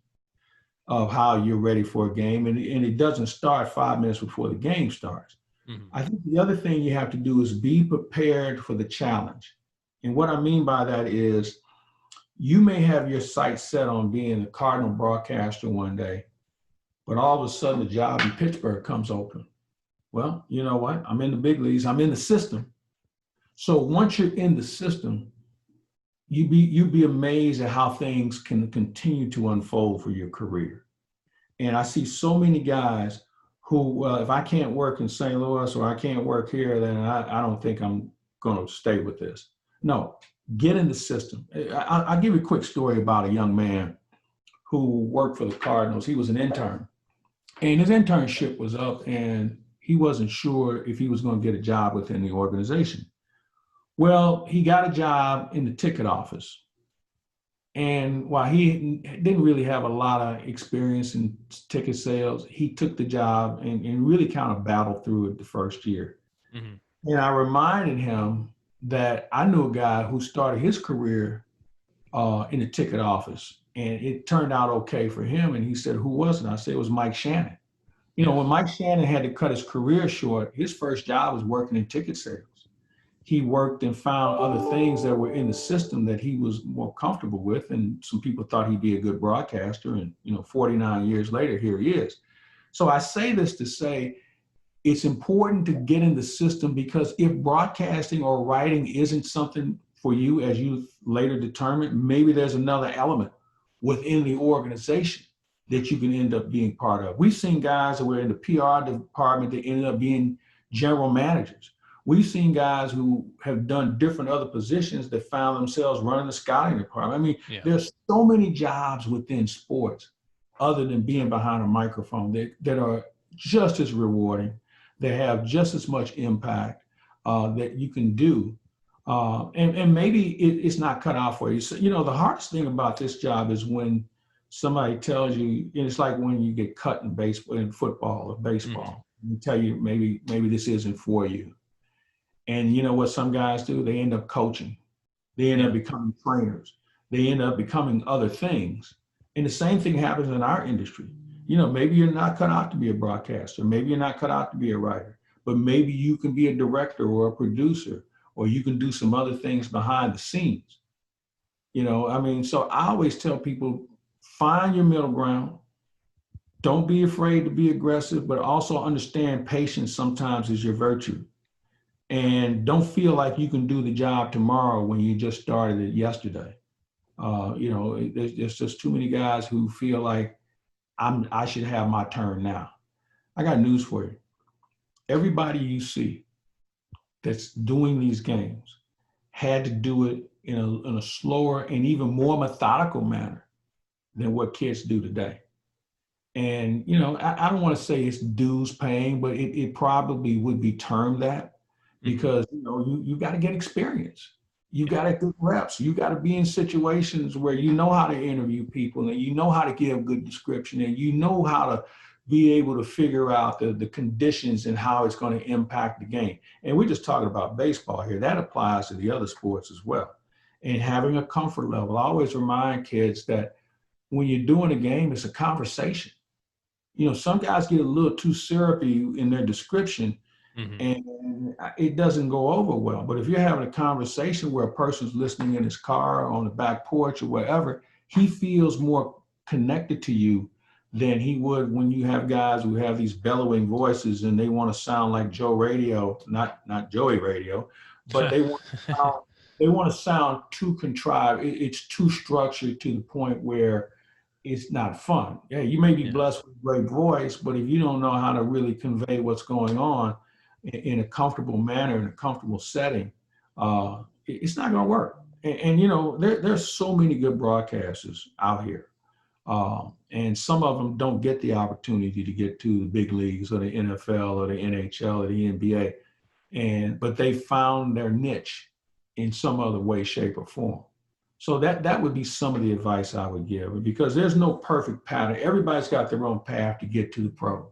of how you're ready for a game. And it doesn't start 5 minutes before the game starts. Mm-hmm. I think the other thing you have to do is be prepared for the challenge. And what I mean by that is you may have your sights set on being a Cardinal broadcaster one day, but all of a sudden the job in Pittsburgh comes open. Well, you know what? I'm in the big leagues. I'm in the system. So once you're in the system, you'd be amazed at how things can continue to unfold for your career. And I see so many guys who, well, if I can't work in St. Louis or I can't work here, then I don't think I'm going to stay with this. No, get in the system. I'll give you a quick story about a young man who worked for the Cardinals. He was an intern, and his internship was up, and he wasn't sure if he was going to get a job within the organization. Well, he got a job in the ticket office. And while he didn't really have a lot of experience in ticket sales, he took the job and really kind of battled through it the first year. Mm-hmm. And I reminded him that I knew a guy who started his career in the ticket office, and it turned out okay for him. And he said, who was it? I said, it was Mike Shannon. When Mike Shannon had to cut his career short, his first job was working in ticket sales. He worked and found other things that were in the system that he was more comfortable with. And some people thought he'd be a good broadcaster. And, 49 years later, here he is. So I say this to say, it's important to get in the system, because if broadcasting or writing isn't something for you, as you later determined, maybe there's another element within the organization that you can end up being part of. We've seen guys that were in the PR department that ended up being general managers. We've seen guys who have done different other positions that found themselves running the scouting department. I mean, There's so many jobs within sports other than being behind a microphone that are just as rewarding, that have just as much impact that you can do. And maybe it's not cut out for you. So, the hardest thing about this job is when somebody tells you, and it's like when you get cut in baseball, in football or baseball, mm-hmm. and tell you maybe this isn't for you. And you know what some guys do? They end up coaching. They end up becoming trainers. They end up becoming other things. And the same thing happens in our industry. Maybe you're not cut out to be a broadcaster. Maybe you're not cut out to be a writer. But maybe you can be a director or a producer or you can do some other things behind the scenes. I mean, so I always tell people, find your middle ground. Don't be afraid to be aggressive, but also understand patience sometimes is your virtue. And don't feel like you can do the job tomorrow when you just started it yesterday. There's just too many guys who feel like I should have my turn now. I got news for you. Everybody you see that's doing these games had to do it in a slower and even more methodical manner than what kids do today. And I don't want to say it's dues paying, but it probably would be termed that, because you got to get experience. You got to get reps. You got to be in situations where you know how to interview people, and you know how to give good description, and you know how to be able to figure out the conditions and how it's going to impact the game. And we're just talking about baseball here. That applies to the other sports as well. And having a comfort level. I always remind kids that when you're doing a game, it's a conversation. Some guys get a little too syrupy in their description, and it doesn't go over well. But if you're having a conversation where a person's listening in his car, on the back porch, or wherever, he feels more connected to you than he would when you have guys who have these bellowing voices and they want to sound like Joe Radio, not Joey Radio, but they want to sound too contrived. It's too structured to the point where it's not fun. Yeah, you may be blessed with a great voice, but if you don't know how to really convey what's going on in a comfortable manner, in a comfortable setting, it's not going to work. And there's so many good broadcasters out here. And some of them don't get the opportunity to get to the big leagues or the NFL or the NHL or the NBA. But they found their niche in some other way, shape, or form. So that would be some of the advice I would give, because there's no perfect pattern. Everybody's got their own path to get to the pros.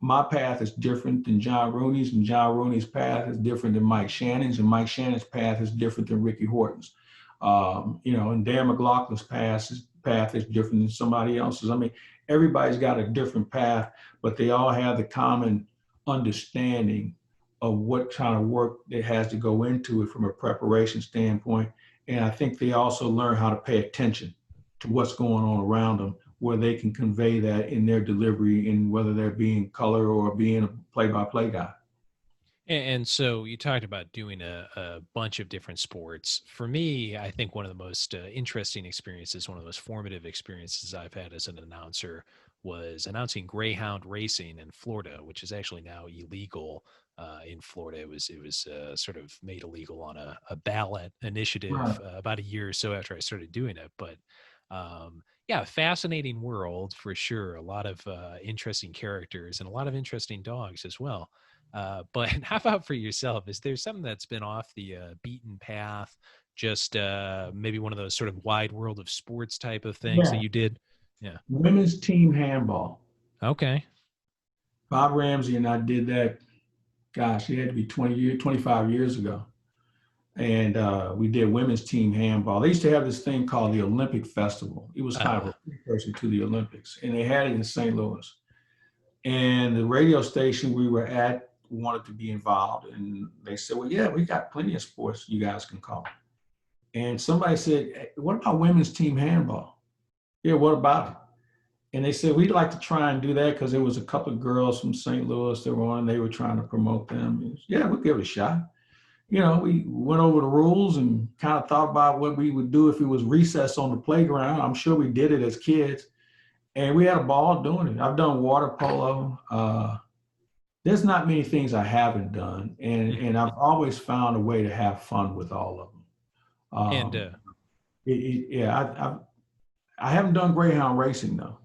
My path is different than John Rooney's, and John Rooney's path is different than Mike Shannon's, and Mike Shannon's path is different than Ricky Horton's. And Dan McLaughlin's path is different than somebody else's. I mean, everybody's got a different path, but they all have the common understanding of what kind of work it has to go into it from a preparation standpoint. And I think they also learn how to pay attention to what's going on around them, where they can convey that in their delivery, and whether they're being color or being a play-by-play guy. And so you talked about doing a bunch of different sports. For me, I think one of the most interesting experiences, one of the most formative experiences I've had as an announcer, was announcing greyhound racing in Florida, which is actually now illegal in Florida. It was sort of made illegal on a ballot initiative about a year or so after I started doing it. But fascinating world for sure. A lot of interesting characters and a lot of interesting dogs as well. But how about for yourself? Is there something that's been off the beaten path, just maybe one of those sort of wide world of sports type of things that you did? Yeah. Women's team handball. Okay. Bob Ramsey and I did that, gosh, it had to be 25 years ago. And we did women's team handball. They used to have this thing called the Olympic Festival. It was kind of a precursor to the Olympics. And they had it in St. Louis. And the radio station we were at wanted to be involved. And they said, well, yeah, we got plenty of sports you guys can call. And somebody said, hey, what about women's team handball? Yeah, what about it? And they said, we'd like to try and do that, because there was a couple of girls from St. Louis that were on, they were trying to promote them. Yeah, we'll give it a shot. We went over the rules and kind of thought about what we would do if it was recess on the playground. I'm sure we did it as kids. And we had a ball doing it. I've done water polo. There's not many things I haven't done. And I've always found a way to have fun with all of them. I haven't done greyhound racing, though.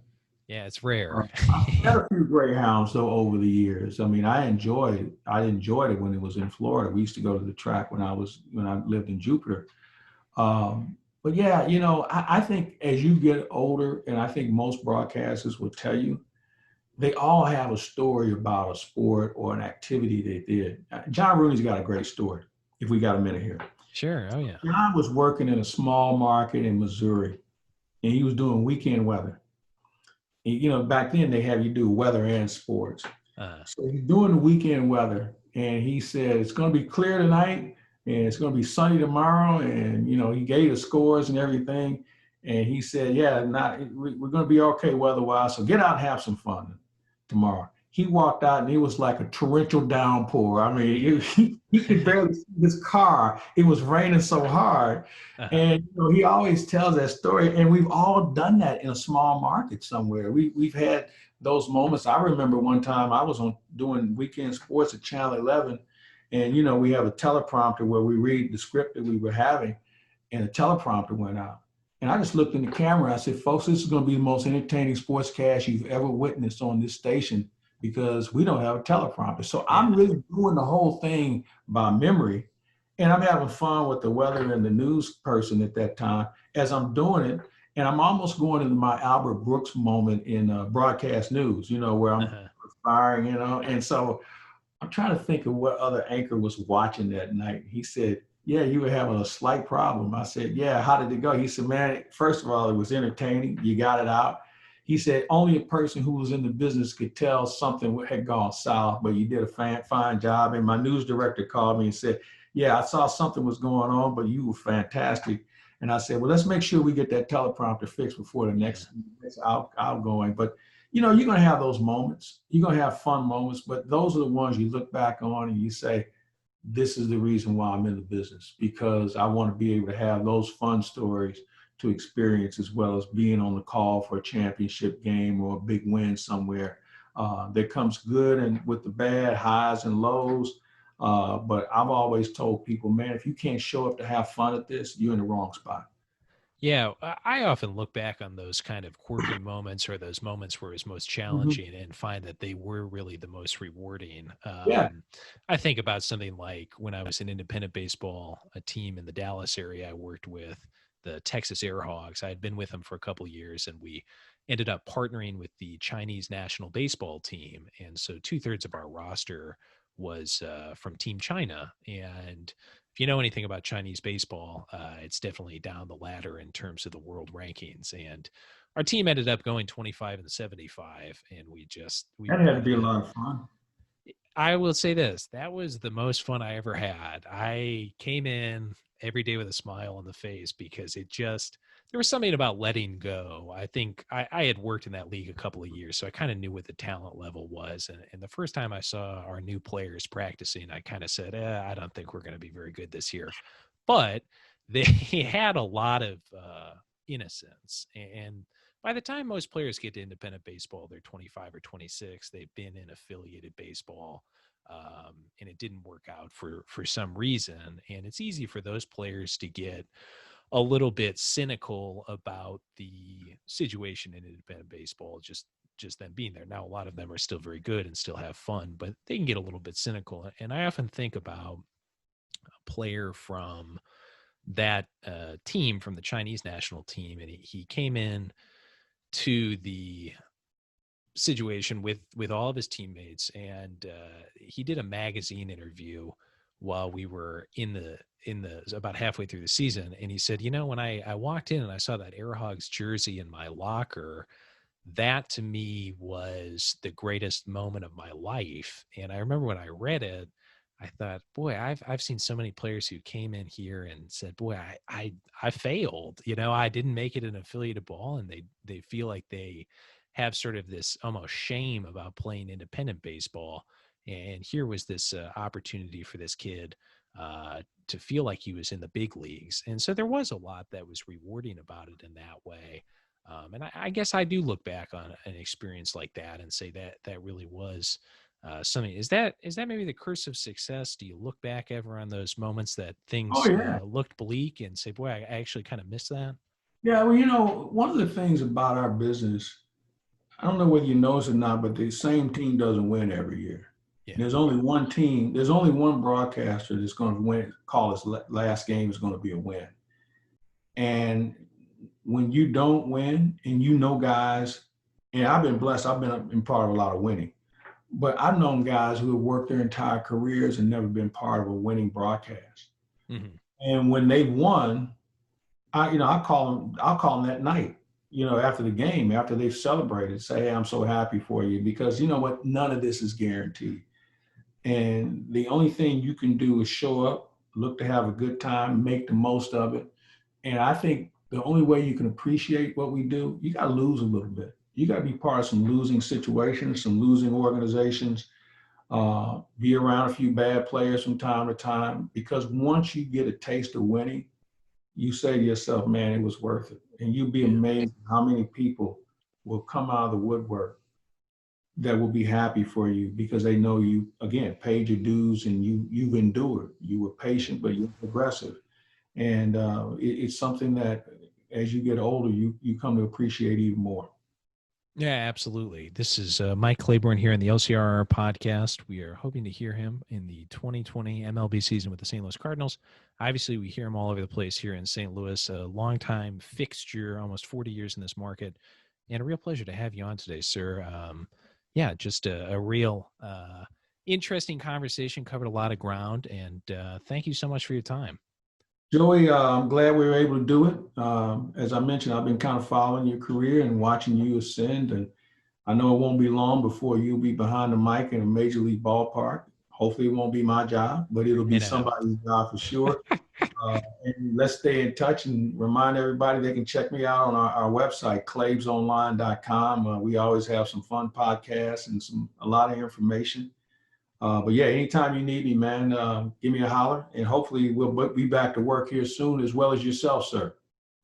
Yeah, it's rare. I've had a few greyhounds, though, over the years. I mean, I enjoyed it when it was in Florida. We used to go to the track when I lived in Jupiter. But yeah, I think as you get older, and I think most broadcasters will tell you, they all have a story about a sport or an activity they did. John Rooney's got a great story, if we got a minute here. Sure. Oh, yeah. John was working in a small market in Missouri, and he was doing weekend weather. And, back then they have you do weather and sports. So he's doing the weekend weather, and he said, it's going to be clear tonight. and it's going to be sunny tomorrow. And, he gave the scores and everything. And he said, yeah, we're going to be okay weather-wise. So get out and have some fun tomorrow. He walked out and it was like a torrential downpour. I mean, he could barely see his car. It was raining so hard. Uh-huh. And he always tells that story. And we've all done that in a small market somewhere. We've had those moments. I remember one time I was doing weekend sports at Channel 11, and we have a teleprompter where we read the script that we were having, and the teleprompter went out. And I just looked in the camera. I said, folks, this is going to be the most entertaining sportscast you've ever witnessed on this station because we don't have a teleprompter. So Yeah. I'm really doing the whole thing by memory. And I'm having fun with the weather and the news person at that time as I'm doing it. And I'm almost going into my Albert Brooks moment in broadcast news, where I'm firing, And so I'm trying to think of what other anchor was watching that night. He said, yeah, you were having a slight problem. I said, yeah, how did it go? He said, man, first of all, it was entertaining. You got it out. He said, only a person who was in the business could tell something had gone south, but you did a fine job. And my news director called me and said, yeah, I saw something was going on, but you were fantastic. And I said, well, let's make sure we get that teleprompter fixed before the next outgoing. But, you're going to have those moments. You're going to have fun moments, but those are the ones you look back on and you say, this is the reason why I'm in the business, because I want to be able to have those fun stories to experience as well as being on the call for a championship game or a big win somewhere. That comes good and with the bad highs and lows. But I've always told people, man, if you can't show up to have fun at this, you're in the wrong spot. Yeah, I often look back on those kind of quirky moments or those moments where it was most challenging and find that they were really the most rewarding. Yeah. I think about something like when I was in independent baseball, a team in the Dallas area I worked with, the Texas Airhogs. I had been with them for a couple of years, and we ended up partnering with the Chinese national baseball team. And so 2/3 of our roster was from Team China. And if you know anything about Chinese baseball, it's definitely down the ladder in terms of the world rankings. And our team ended up going 25-75, and we That were had to one of be a the. lot of fun. I will say this: that was the most fun I ever had. I came in every day with a smile on the face because there was something about letting go. I think I had worked in that league a couple of years, so I kind of knew what the talent level was. And the first time I saw our new players practicing, I kind of said, I don't think we're going to be very good this year. But they had a lot of innocence. And by the time most players get to independent baseball, they're 25 or 26. They've been in affiliated baseball. And it didn't work out for some reason. And it's easy for those players to get a little bit cynical about the situation in independent baseball, just them being there. Now, a lot of them are still very good and still have fun, but they can get a little bit cynical. And I often think about a player from that team, from the Chinese national team, and he came in to the situation with all of his teammates, and he did a magazine interview while we were in the about halfway through the season, and he said, when I walked in and I saw that Airhogs jersey in my locker, that to me was the greatest moment of my life. And I remember when I read it, I thought, boy, I've seen so many players who came in here and said, boy, I failed. I didn't make it in affiliated ball, and they feel like they have sort of this almost shame about playing independent baseball. And here was this opportunity for this kid to feel like he was in the big leagues. And so there was a lot that was rewarding about it in that way. And I guess I do look back on an experience like that and say that really was something. Is that maybe the curse of success? Do you look back ever on those moments that Oh, things yeah. looked bleak and say, boy, I actually kind of missed that? Yeah, well, one of the things about our business, I don't know whether you know this or not, but the same team doesn't win every year. Yeah. There's only one team, there's only one broadcaster that's going to win, call his last game is going to be a win. And when you don't win and guys, and I've been blessed, I've been part of a lot of winning, but I've known guys who have worked their entire careers and never been part of a winning broadcast. Mm-hmm. And when they've won, I'll call them that night, after the game, after they've celebrated, say, hey, I'm so happy for you, because you know what? None of this is guaranteed. And the only thing you can do is show up look to have a good time, make the most of it. And I think the only way you can appreciate what we do, you got to lose a little bit. You got to be part of some losing situations, some losing organizations, be around a few bad players from time to time, because once you get a taste of winning, you say to yourself, man, it was worth it. And you'll be amazed how many people will come out of the woodwork that will be happy for you because they know you, again, paid your dues and you've endured. You were patient, but you're progressive. And it's something that as you get older, you come to appreciate even more. Yeah, absolutely. This is Mike Claiborne here in the LCRR podcast. We are hoping to hear him in the 2020 MLB season with the St. Louis Cardinals. Obviously, we hear him all over the place here in St. Louis, a longtime fixture, almost 40 years in this market. And a real pleasure to have you on today, sir. Yeah, just a real interesting conversation, covered a lot of ground. And thank you so much for your time. Joey, I'm glad we were able to do it. As I mentioned, I've been kind of following your career and watching you ascend. And I know it won't be long before you'll be behind the mic in a major league ballpark. Hopefully it won't be my job, but it'll be somebody's job for sure. And let's stay in touch and remind everybody they can check me out on our website, claibsonline.com. We always have some fun podcasts and a lot of information. But yeah, anytime you need me, man, give me a holler, and hopefully we'll be back to work here soon, as well as yourself, sir.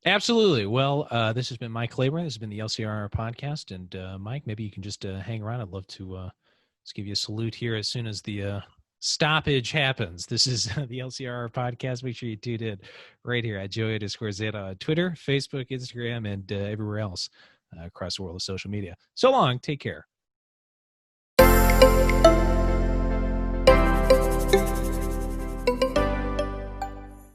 Absolutely. Well, this has been Mike Claiborne. This has been the LCR podcast. And Mike, maybe you can just hang around. I'd love to just give you a salute here as soon as the stoppage happens. This is the LCR podcast. Make sure you tune in right here at Joey_Zeta on Twitter, Facebook, Instagram, and everywhere else across the world of social media. So long. Take care.